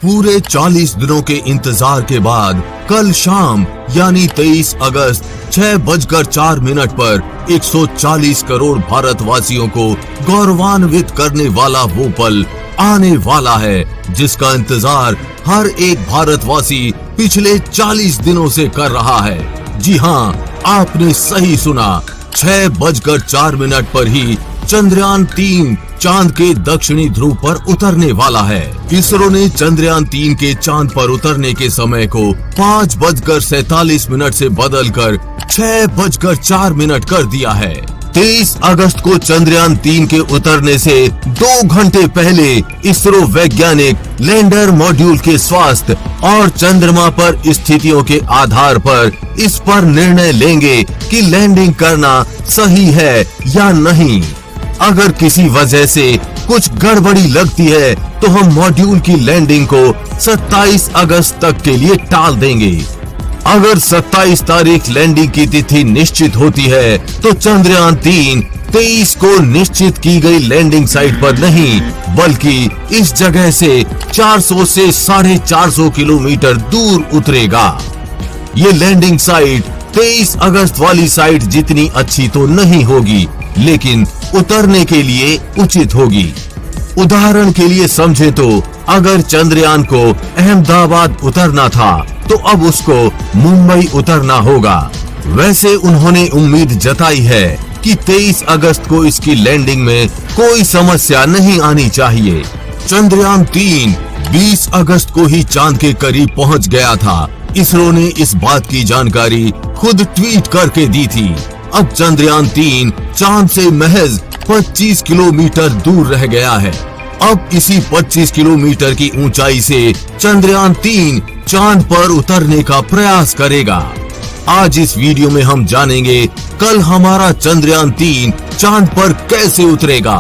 पूरे 40 दिनों के इंतजार के बाद कल शाम यानी 23 अगस्त 6:04 पर 140 करोड़ भारतवासियों को गौरवान्वित करने वाला वो पल आने वाला है, जिसका इंतजार हर एक भारतवासी पिछले 40 दिनों से कर रहा है। जी हाँ, आपने सही सुना, 6:04 पर ही चंद्रयान 3 चांद के दक्षिणी ध्रुव पर उतरने वाला है। इसरो ने चंद्रयान 3 के चांद पर उतरने के समय को 5:47 से बदलकर 6:04 कर दिया है। 23 अगस्त को चंद्रयान 3 के उतरने से 2 घंटे पहले इसरो वैज्ञानिक लैंडर मॉड्यूल के स्वास्थ्य और चंद्रमा पर स्थितियों के आधार पर इस पर निर्णय लेंगे कि लैंडिंग करना सही है या नहीं। अगर किसी वजह से कुछ गड़बड़ी लगती है तो हम मॉड्यूल की लैंडिंग को 27 अगस्त तक के लिए टाल देंगे। अगर 27 तारीख लैंडिंग की तिथि निश्चित होती है तो चंद्रयान 3 23 को निश्चित की गई लैंडिंग साइट पर नहीं बल्कि इस जगह से 400 से 450 किलोमीटर दूर उतरेगा। ये लैंडिंग साइट 23 अगस्त वाली साइट जितनी अच्छी तो नहीं होगी, लेकिन उतरने के लिए उचित होगी। उदाहरण के लिए समझे तो अगर चंद्रयान को अहमदाबाद उतरना था तो अब उसको मुंबई उतरना होगा। वैसे उन्होंने उम्मीद जताई है कि 23 अगस्त को इसकी लैंडिंग में कोई समस्या नहीं आनी चाहिए। चंद्रयान 3 20 अगस्त को ही चांद के करीब पहुंच गया था। इसरो ने इस बात की जानकारी खुद ट्वीट करके दी थी। अब चंद्रयान 3 चांद से महज 25 किलोमीटर दूर रह गया है। अब इसी 25 किलोमीटर की ऊंचाई से चंद्रयान 3 चांद पर उतरने का प्रयास करेगा। आज इस वीडियो में हम जानेंगे कल हमारा चंद्रयान 3 चांद पर कैसे उतरेगा,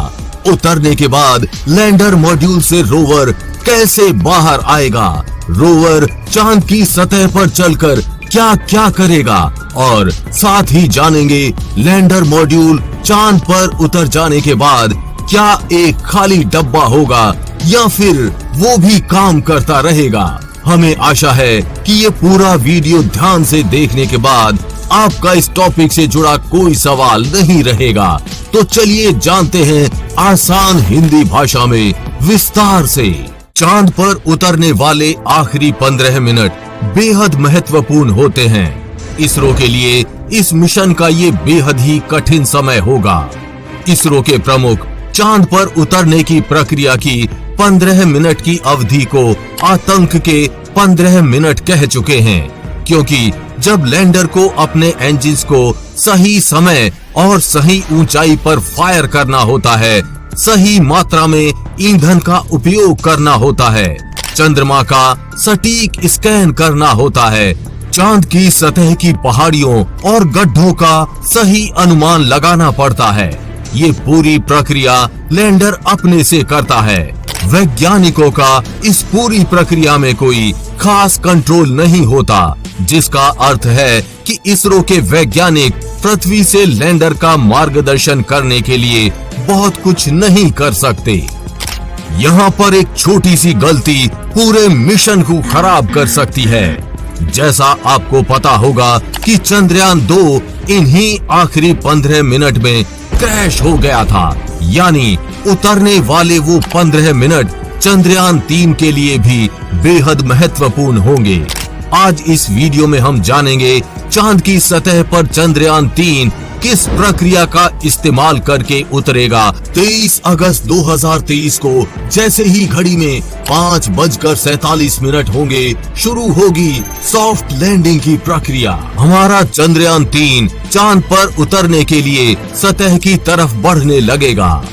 उतरने के बाद लैंडर मॉड्यूल से रोवर कैसे बाहर आएगा, रोवर चांद की सतह पर चलकर क्या क्या करेगा, और साथ ही जानेंगे लैंडर मॉड्यूल चांद पर उतर जाने के बाद क्या एक खाली डब्बा होगा या फिर वो भी काम करता रहेगा। हमें आशा है कि ये पूरा वीडियो ध्यान से देखने के बाद आपका इस टॉपिक से जुड़ा कोई सवाल नहीं रहेगा। तो चलिए जानते हैं आसान हिंदी भाषा में विस्तार से। चांद पर उतरने वाले आखिरी 15 मिनट बेहद महत्वपूर्ण होते हैं। इसरो के लिए इस मिशन का ये बेहद ही कठिन समय होगा। इसरो के प्रमुख चांद पर उतरने की प्रक्रिया की 15 मिनट की अवधि को आतंक के 15 मिनट कह चुके हैं, क्योंकि जब लैंडर को अपने इंजन्स को सही समय और सही ऊंचाई पर फायर करना होता है, सही मात्रा में ईंधन का उपयोग करना होता है, चंद्रमा का सटीक स्कैन करना होता है, चांद की सतह की पहाड़ियों और गड्ढों का सही अनुमान लगाना पड़ता है। ये पूरी प्रक्रिया लैंडर अपने से करता है। वैज्ञानिकों का इस पूरी प्रक्रिया में कोई खास कंट्रोल नहीं होता, जिसका अर्थ है कि इसरो के वैज्ञानिक पृथ्वी से लैंडर का मार्गदर्शन करने के लिए बहुत कुछ नहीं कर सकते। यहाँ पर एक छोटी सी गलती पूरे मिशन को खराब कर सकती है। जैसा आपको पता होगा कि चंद्रयान 2 इन्हीं आखिरी 15 मिनट में क्रैश हो गया था, यानी उतरने वाले वो 15 मिनट चंद्रयान 3 के लिए भी बेहद महत्वपूर्ण होंगे। आज इस वीडियो में हम जानेंगे चांद की सतह पर चंद्रयान 3 किस प्रक्रिया का इस्तेमाल करके उतरेगा। 23 अगस्त 2023 को जैसे ही घड़ी में 5:47 होंगे, शुरू होगी सॉफ्ट लैंडिंग की प्रक्रिया। हमारा चंद्रयान 3 चांद पर उतरने के लिए सतह की तरफ बढ़ने लगेगा।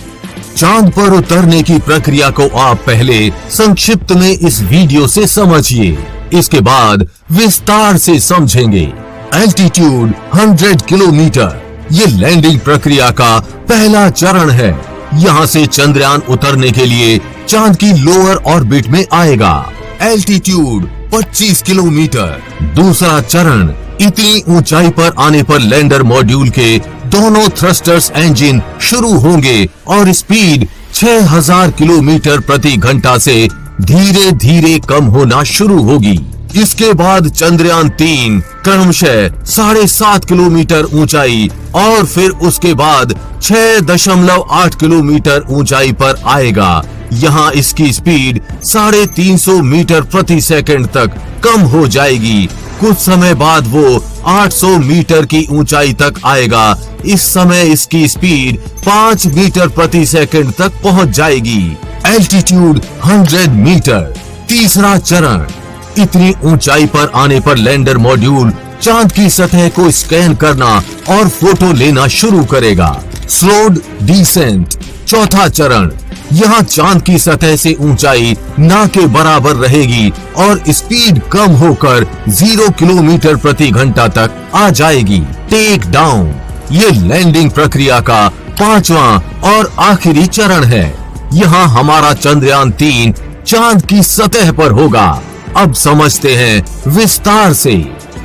चांद पर उतरने की प्रक्रिया को आप पहले संक्षिप्त में इस वीडियो से समझिए, इसके बाद विस्तार से समझेंगे। एल्टीट्यूड 100 किलोमीटर ये लैंडिंग प्रक्रिया का पहला चरण है। यहाँ से चंद्रयान उतरने के लिए चांद की लोअर ऑर्बिट में आएगा। Altitude 25 kilometre. दूसरा चरण, इतनी ऊंचाई पर आने पर लैंडर मॉड्यूल के दोनों थ्रस्टर्स इंजन शुरू होंगे और स्पीड 6000 किलोमीटर प्रति घंटा से धीरे धीरे कम होना शुरू होगी। इसके बाद चंद्रयान 3 क्रमशः 7.5 किलोमीटर ऊंचाई और फिर उसके बाद 6.8 किलोमीटर ऊंचाई पर आएगा। यहाँ इसकी स्पीड 350 मीटर प्रति सेकंड तक कम हो जाएगी। कुछ समय बाद वो 800 मीटर की ऊंचाई तक आएगा। इस समय इसकी स्पीड 5 मीटर प्रति सेकंड तक पहुंच जाएगी। Altitude 100 metre. तीसरा चरण। इतनी ऊंचाई पर आने पर लैंडर मॉड्यूल चांद की सतह को स्कैन करना और फोटो लेना शुरू करेगा। Slowed descent. चौथा चरण। यहाँ चांद की सतह से ऊंचाई ना के बराबर रहेगी और स्पीड कम होकर 0 किलोमीटर प्रति घंटा तक आ जाएगी। Take down. ये लैंडिंग प्रक्रिया का 5वां और आखिरी चरण है। यहाँ हमारा चंद्रयान 3 चांद की सतह पर होगा। अब समझते हैं विस्तार से।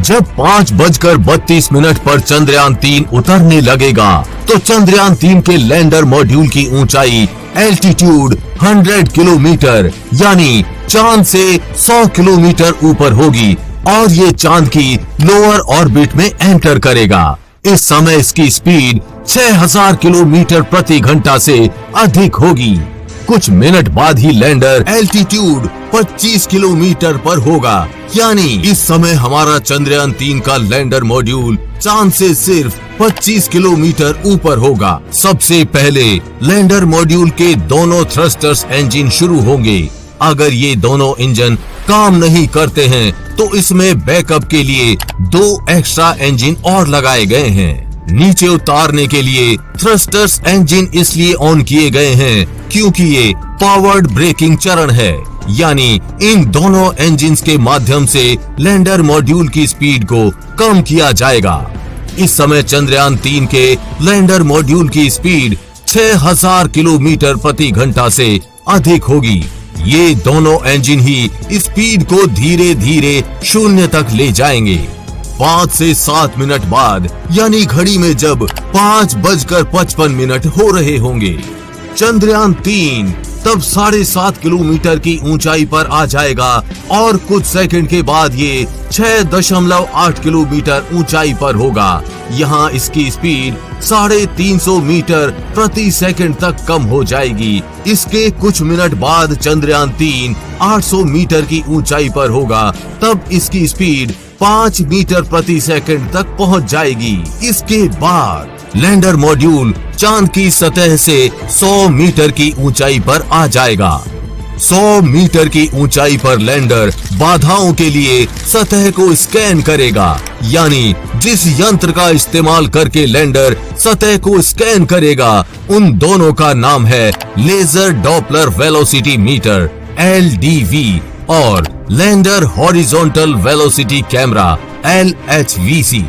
जब 5:32 पर चंद्रयान 3 उतरने लगेगा तो चंद्रयान 3 के लैंडर मॉड्यूल की ऊंचाई एल्टीट्यूड 100 किलोमीटर यानी चांद से 100 किलोमीटर ऊपर होगी और ये चांद की लोअर ऑर्बिट में एंटर करेगा। इस समय इसकी स्पीड 6000 किलोमीटर प्रति घंटा से अधिक होगी। कुछ मिनट बाद ही लैंडर एल्टीट्यूड 25 किलोमीटर पर होगा, यानी इस समय हमारा चंद्रयान 3 का लैंडर मॉड्यूल चांद से सिर्फ 25 किलोमीटर ऊपर होगा। सबसे पहले लैंडर मॉड्यूल के दोनों थ्रस्टर्स इंजन शुरू होंगे। अगर ये दोनों इंजन काम नहीं करते हैं तो इसमें बैकअप के लिए 2 एक्स्ट्रा इंजन और लगाए गए हैं। नीचे उतारने के लिए थ्रस्टर्स इंजन इसलिए ऑन किए गए हैं क्योंकि ये पावर्ड ब्रेकिंग चरण है, यानी इन दोनों इंजन्स के माध्यम से लैंडर मॉड्यूल की स्पीड को कम किया जाएगा। इस समय चंद्रयान 3 के लैंडर मॉड्यूल की स्पीड 6000 किलोमीटर प्रति घंटा से अधिक होगी। ये दोनों इंजन ही स्पीड को धीरे धीरे 0 तक ले जाएंगे। 5 से 7 मिनट बाद यानी घड़ी में जब 5:55 हो रहे होंगे, चंद्रयान 3 तब 7.5 किलोमीटर की ऊंचाई पर आ जाएगा और कुछ सेकंड के बाद ये 6.8 किलोमीटर ऊंचाई पर होगा। यहाँ इसकी स्पीड 350 मीटर प्रति सेकंड तक कम हो जाएगी। इसके कुछ मिनट बाद चंद्रयान 3 800 मीटर की ऊंचाई पर होगा, तब इसकी स्पीड 5 मीटर प्रति सेकंड तक पहुंच जाएगी। इसके बाद लैंडर मॉड्यूल चांद की सतह से 100 मीटर की ऊंचाई पर आ जाएगा। 100 मीटर की ऊंचाई पर लैंडर बाधाओं के लिए सतह को स्कैन करेगा, यानी जिस यंत्र का इस्तेमाल करके लैंडर सतह को स्कैन करेगा उन दोनों का नाम है laser Doppler velocity meter LDV और lander horizontal velocity camera LHVC।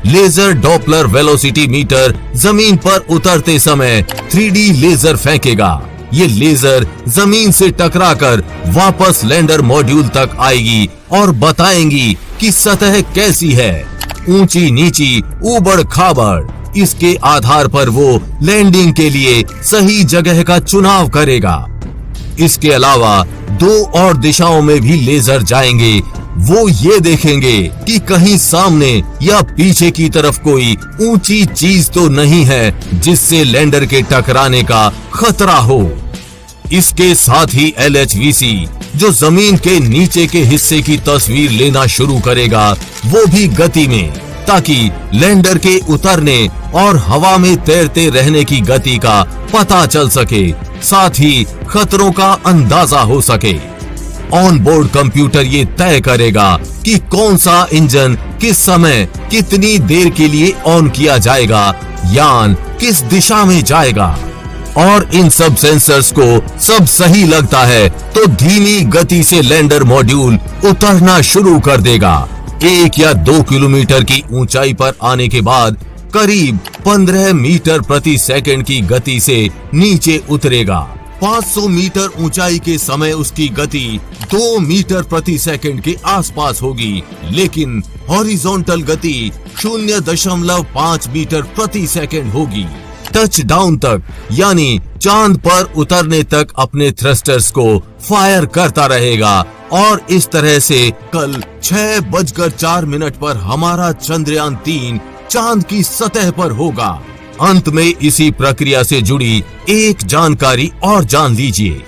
Laser Doppler velocity meter जमीन पर उतरते समय 3D लेजर फेंकेगा। ये लेजर जमीन से टकराकर वापस लैंडर मॉड्यूल तक आएगी और बताएंगी कि सतह कैसी है, ऊंची नीची ऊबड़ खाबड़। इसके आधार पर वो लैंडिंग के लिए सही जगह का चुनाव करेगा। इसके अलावा 2 और दिशाओं में भी लेजर जाएंगे। वो ये देखेंगे कि कहीं सामने या पीछे की तरफ कोई ऊंची चीज तो नहीं है जिससे लैंडर के टकराने का खतरा हो। इसके साथ ही LHVC जो जमीन के नीचे के हिस्से की तस्वीर लेना शुरू करेगा, वो भी गति में, ताकि लैंडर के उतरने और हवा में तैरते रहने की गति का पता चल सके, साथ ही खतरों का अंदाजा हो सके। ऑन बोर्ड कंप्यूटर ये तय करेगा कि कौन सा इंजन किस समय कितनी देर के लिए ऑन किया जाएगा, यान किस दिशा में जाएगा। और इन सब सेंसर्स को सब सही लगता है तो धीमी गति से लैंडर मॉड्यूल उतरना शुरू कर देगा। 1 या 2 किलोमीटर की ऊंचाई पर आने के बाद करीब 15 मीटर प्रति सेकंड की गति से नीचे उतरेगा। 500 मीटर ऊंचाई के समय उसकी गति 2 मीटर प्रति सेकंड के आसपास होगी, लेकिन हॉरिजॉन्टल गति 0.5 मीटर प्रति सेकंड होगी। टच डाउन तक यानी चांद पर उतरने तक अपने थ्रस्टर्स को फायर करता रहेगा और इस तरह से कल 6:04 पर हमारा चंद्रयान 3 चांद की सतह पर होगा। अंत में इसी प्रक्रिया से जुड़ी एक जानकारी और जान लीजिए।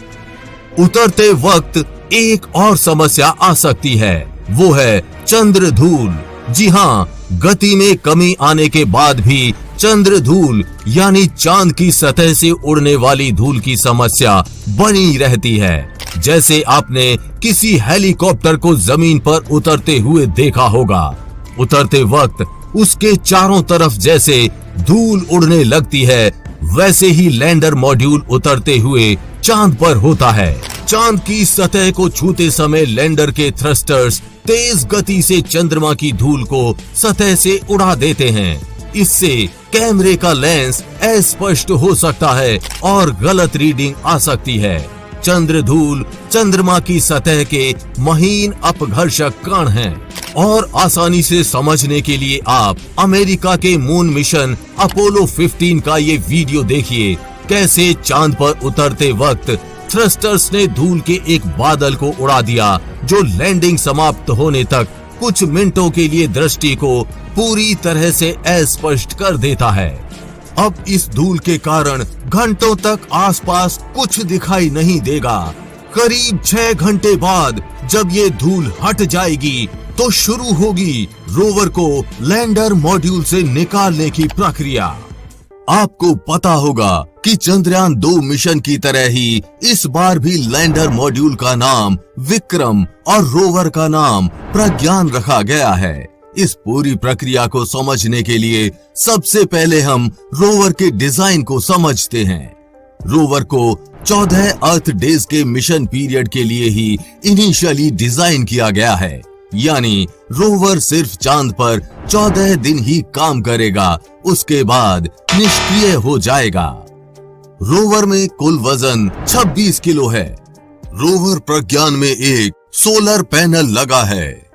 उतरते वक्त एक और समस्या आ सकती है, वो है चंद्रधूल। जी हाँ, गति में कमी आने के बाद भी चंद्रधूल यानी चांद की सतह से उड़ने वाली धूल की समस्या बनी रहती है। जैसे आपने किसी हेलीकॉप्टर को जमीन पर उतरते हुए देखा होगा, उतरते वक्त उसके चारों तरफ जैसे धूल उड़ने लगती है, वैसे ही लैंडर मॉड्यूल उतरते हुए चांद पर होता है। चांद की सतह को छूते समय लैंडर के थ्रस्टर्स तेज गति से चंद्रमा की धूल को सतह से उड़ा देते हैं। इससे कैमरे का लेंस अस्पष्ट हो सकता है और गलत रीडिंग आ सकती है। चंद्रधूल चंद्रमा की सतह के महीन अपघर्षक कण हैं और आसानी से समझने के लिए आप अमेरिका के मून मिशन अपोलो 15 का ये वीडियो देखिए, कैसे चांद पर उतरते वक्त थ्रस्टर्स ने धूल के एक बादल को उड़ा दिया जो लैंडिंग समाप्त होने तक कुछ मिनटों के लिए दृष्टि को पूरी तरह से अस्पष्ट कर देता है। अब इस धूल के कारण घंटों तक आसपास कुछ दिखाई नहीं देगा। करीब 6 घंटे बाद जब ये धूल हट जाएगी तो शुरू होगी रोवर को लैंडर मॉड्यूल से निकालने की प्रक्रिया। आपको पता होगा कि चंद्रयान 2 मिशन की तरह ही इस बार भी लैंडर मॉड्यूल का नाम विक्रम और रोवर का नाम प्रज्ञान रखा गया है। इस पूरी प्रक्रिया को समझने के लिए सबसे पहले हम रोवर के डिजाइन को समझते हैं। रोवर को 14 अर्थ डेज के मिशन पीरियड के लिए ही इनिशियली डिजाइन किया गया है, यानी रोवर सिर्फ चांद पर 14 दिन ही काम करेगा, उसके बाद निष्क्रिय हो जाएगा। रोवर में कुल वजन 26 किलो है। रोवर प्रज्ञान में एक सोलर पैनल लगा है।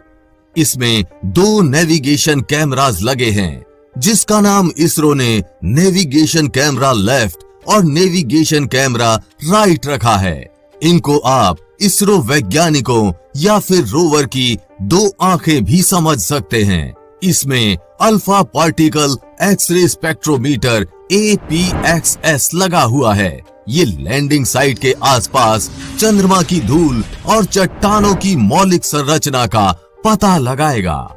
इसमें 2 नेविगेशन कैमरास लगे हैं, जिसका नाम इसरो ने नेविगेशन कैमरा लेफ्ट और नेविगेशन कैमरा राइट रखा है। इनको आप इसरो वैज्ञानिकों या फिर रोवर की 2 आंखें भी समझ सकते हैं। इसमें alpha particle X-ray spectrometer APXS लगा हुआ है। ये लैंडिंग साइट के आसपास चंद्रमा की धूल और चट्टानों की मौलिक संरचना का पता लगाएगा।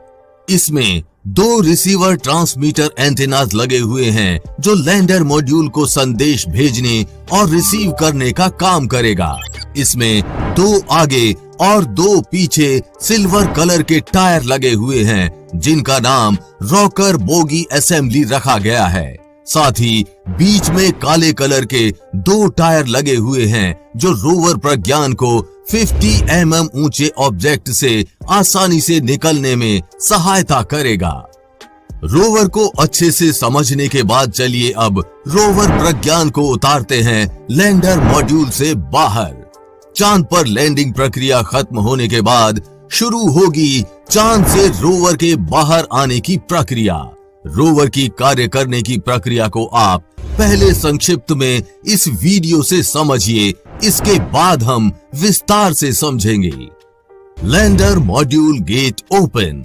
इसमें 2 रिसीवर ट्रांसमीटर एंटेनास लगे हुए हैं जो लैंडर मॉड्यूल को संदेश भेजने और रिसीव करने का काम करेगा। इसमें 2 आगे और 2 पीछे सिल्वर कलर के टायर लगे हुए हैं, जिनका नाम रॉकर बोगी असेंबली रखा गया है। साथ ही बीच में काले कलर के 2 टायर लगे हुए हैं जो रोवर प्रज्ञान को 50 mm ऊंचे ऑब्जेक्ट से आसानी से निकलने में सहायता करेगा। रोवर को अच्छे से समझने के बाद चलिए अब रोवर प्रज्ञान को उतारते हैं लैंडर मॉड्यूल से बाहर। चांद पर लैंडिंग प्रक्रिया खत्म होने के बाद शुरू होगी चांद से रोवर के बाहर आने की प्रक्रिया। रोवर की कार्य करने की प्रक्रिया को आप पहले संक्षिप्त में इस वीडियो से समझिए, इसके बाद हम विस्तार से समझेंगे। लैंडर मॉड्यूल गेट ओपन,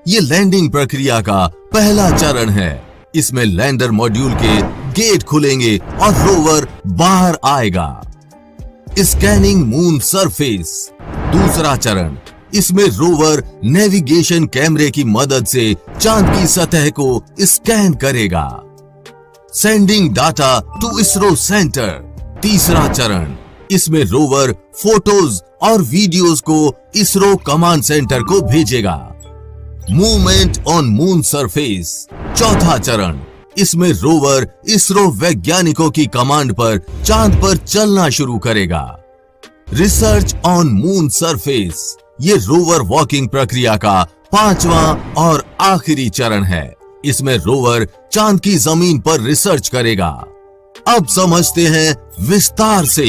ये लैंडिंग प्रक्रिया का पहला चरण है। इसमें लैंडर मॉड्यूल के गेट खुलेंगे और रोवर बाहर आएगा। स्कैनिंग मून सरफेस, दूसरा चरण। इसमें रोवर नेविगेशन कैमरे की मदद से चांद की सतह को स्कैन करेगा। Sending data to ISRO centre, तीसरा चरण। इसमें रोवर फोटोज और वीडियोस को इसरो कमांड सेंटर को भेजेगा। मूवमेंट ऑन मून सरफेस, चौथा चरण। इसमें रोवर इसरो वैज्ञानिकों की कमांड पर चांद पर चलना शुरू करेगा। रिसर्च ऑन मून सरफेस, ये रोवर वॉकिंग प्रक्रिया का 5वां और आखिरी चरण है। इसमें रोवर चांद की जमीन पर रिसर्च करेगा। अब समझते हैं विस्तार से।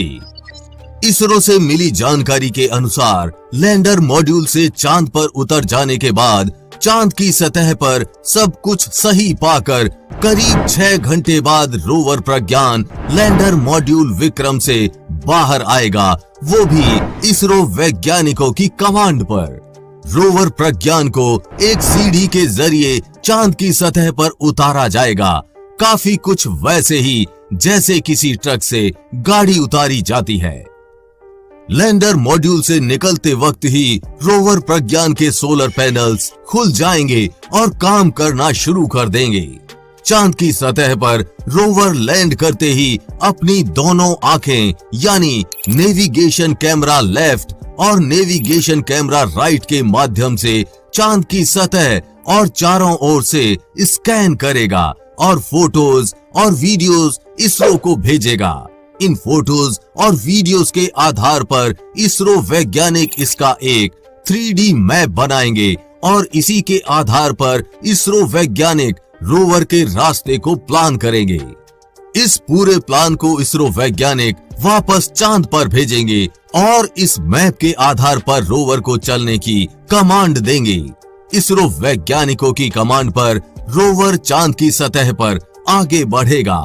इसरो से मिली जानकारी के अनुसार लैंडर मॉड्यूल से चांद पर उतर जाने के बाद चांद की सतह पर सब कुछ सही पाकर करीब 6 घंटे बाद रोवर प्रज्ञान लैंडर मॉड्यूल विक्रम से बाहर आएगा, वो भी इसरो वैज्ञानिकों की कमांड पर। रोवर प्रज्ञान को एक सीढ़ी के जरिए चांद की सतह पर उतारा जाएगा, काफी कुछ वैसे ही जैसे किसी ट्रक से गाड़ी उतारी जाती है। लैंडर मॉड्यूल से निकलते वक्त ही रोवर प्रज्ञान के सोलर पैनल्स खुल जाएंगे और काम करना शुरू कर देंगे। चांद की सतह पर रोवर लैंड करते ही अपनी दोनों आंखें यानी नेविगेशन कैमरा लेफ्ट और नेविगेशन कैमरा राइट के माध्यम से चांद की सतह और चारों ओर से स्कैन करेगा और फोटोज और वीडियोस इसरो को भेजेगा। इन फोटोज और वीडियोस के आधार पर इसरो वैज्ञानिक इसका एक 3D मैप बनाएंगे और इसी के आधार पर इसरो वैज्ञानिक रोवर के रास्ते को प्लान करेंगे। इस पूरे प्लान को इसरो वैज्ञानिक वापस चांद पर भेजेंगे और इस मैप के आधार पर रोवर को चलने की कमांड देंगे। इसरो वैज्ञानिकों की कमांड पर रोवर चांद की सतह पर आगे बढ़ेगा।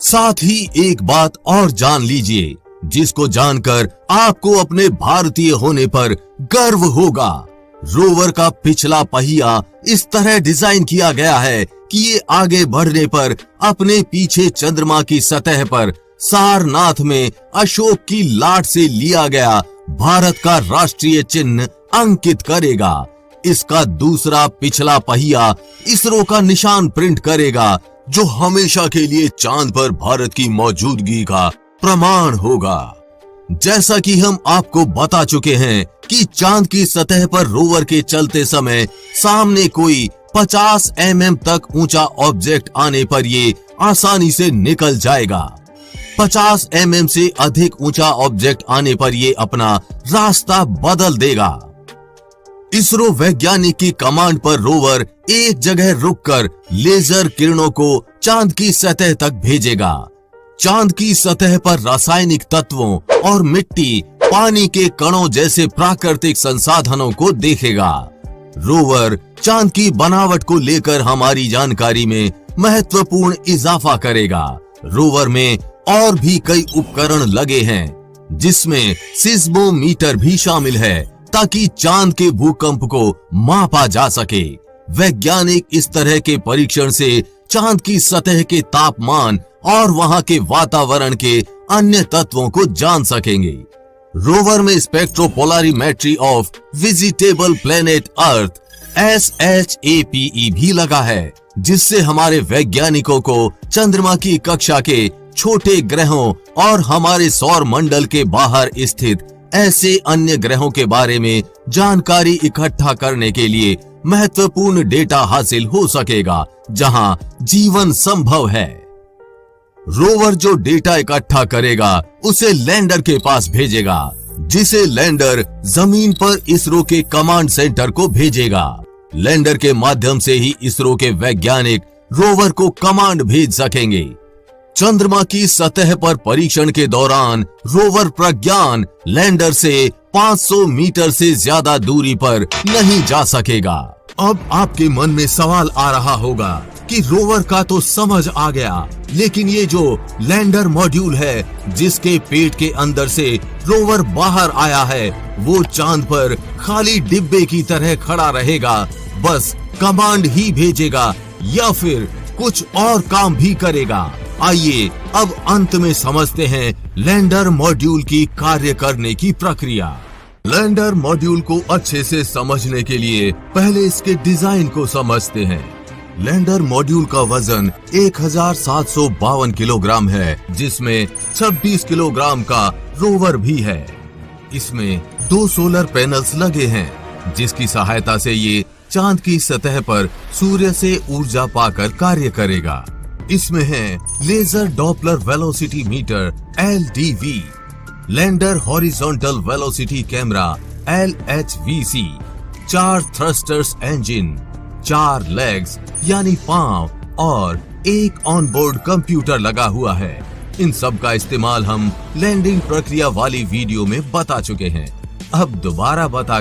साथ ही एक बात और जान लीजिए, जिसको जानकर आपको अपने भारतीय होने पर गर्व होगा। रोवर का पिछला पहिया इस तरह डिजाइन किया गया है कि ये आगे बढ़ने पर अपने पीछे चंद्रमा की सतह पर सारनाथ में अशोक की लाट से लिया गया भारत का राष्ट्रीय चिन्ह अंकित करेगा। इसका दूसरा पिछला पहिया इसरो का निशान प्रिंट करेगा, जो हमेशा के लिए चांद पर भारत की मौजूदगी का प्रमाण होगा। जैसा कि हम आपको बता चुके हैं कि चांद की सतह पर रोवर के चलते समय सामने कोई 50 mm तक ऊंचा ऑब्जेक्ट आने पर ये आसानी से निकल जाएगा। 50 mm से अधिक ऊंचा ऑब्जेक्ट आने पर ये अपना रास्ता बदल देगा। इसरो वैज्ञानिक की कमांड पर रोवर एक जगह रुककर लेजर किरणों को चांद की सतह तक भेजेगा। चांद की सतह पर रासायनिक तत्वों और मिट्टी, पानी के कणों जैसे प्राकृतिक संसाधनों को देखेगा। रोवर चांद की बनावट को लेकर हमारी जानकारी में महत्वपूर्ण इजाफा करेगा। रोवर में और भी कई उपकरण लगे हैं, जिसमें सिस्मोमीटर भी शामिल है, ताकि चांद के भूकंप को मापा जा सके। वैज्ञानिक इस तरह के परीक्षण से चांद की सतह के तापमान और वहां के वातावरण के अन्य तत्वों को जान सकेंगे। रोवर में spectropolarimetry of visitable planet earth SHAPE भी लगा है, जिससे हमारे वैज्ञानिकों को चंद्रमा की कक्षा के छोटे ग्रहों और हमारे सौर मंडल के बाहर स्थित ऐसे अन्य ग्रहों के बारे में जानकारी इकट्ठा करने के लिए महत्वपूर्ण डेटा हासिल हो सकेगा, जहां जीवन संभव है। रोवर जो डेटा इकट्ठा करेगा उसे लैंडर के पास भेजेगा, जिसे लैंडर जमीन पर इसरो के कमांड सेंटर को भेजेगा। लैंडर के माध्यम से ही इसरो के वैज्ञानिक रोवर को कमांड भेज सकेंगे। चंद्रमा की सतह पर परीक्षण के दौरान रोवर प्रज्ञान लैंडर से 500 मीटर से ज्यादा दूरी पर नहीं जा सकेगा। अब आपके मन में सवाल आ रहा होगा कि रोवर का तो समझ आ गया, लेकिन ये जो लैंडर मॉड्यूल है, जिसके पेट के अंदर से रोवर बाहर आया है, वो चांद पर खाली डिब्बे की तरह खड़ा रहेगा, बस कमांड ही भेजेगा या फिर कुछ और काम भी करेगा? आइए अब अंत में समझते हैं लैंडर मॉड्यूल की कार्य करने की प्रक्रिया। लैंडर मॉड्यूल को अच्छे से समझने के लिए पहले इसके डिजाइन को समझते हैं। लैंडर मॉड्यूल का वजन 1752 किलोग्राम है, जिसमें 26 किलोग्राम का रोवर भी है। इसमें 2 सोलर पैनल्स लगे हैं, जिसकी सहायता से ये चांद की सतह पर सूर्य से ऊर्जा पाकर कार्य करेगा। इसमें है laser Doppler velocity meter LDV, lander horizontal velocity camera LHVC, 4 thrusters engine, 4 legs यानी पांव और एक ऑनबोर्ड कंप्यूटर लगा हुआ है। इन सब का इस्तेमाल हम लैंडिंग प्रक्रिया वाली वीडियो में बता चुके हैं। अब दोबारा बता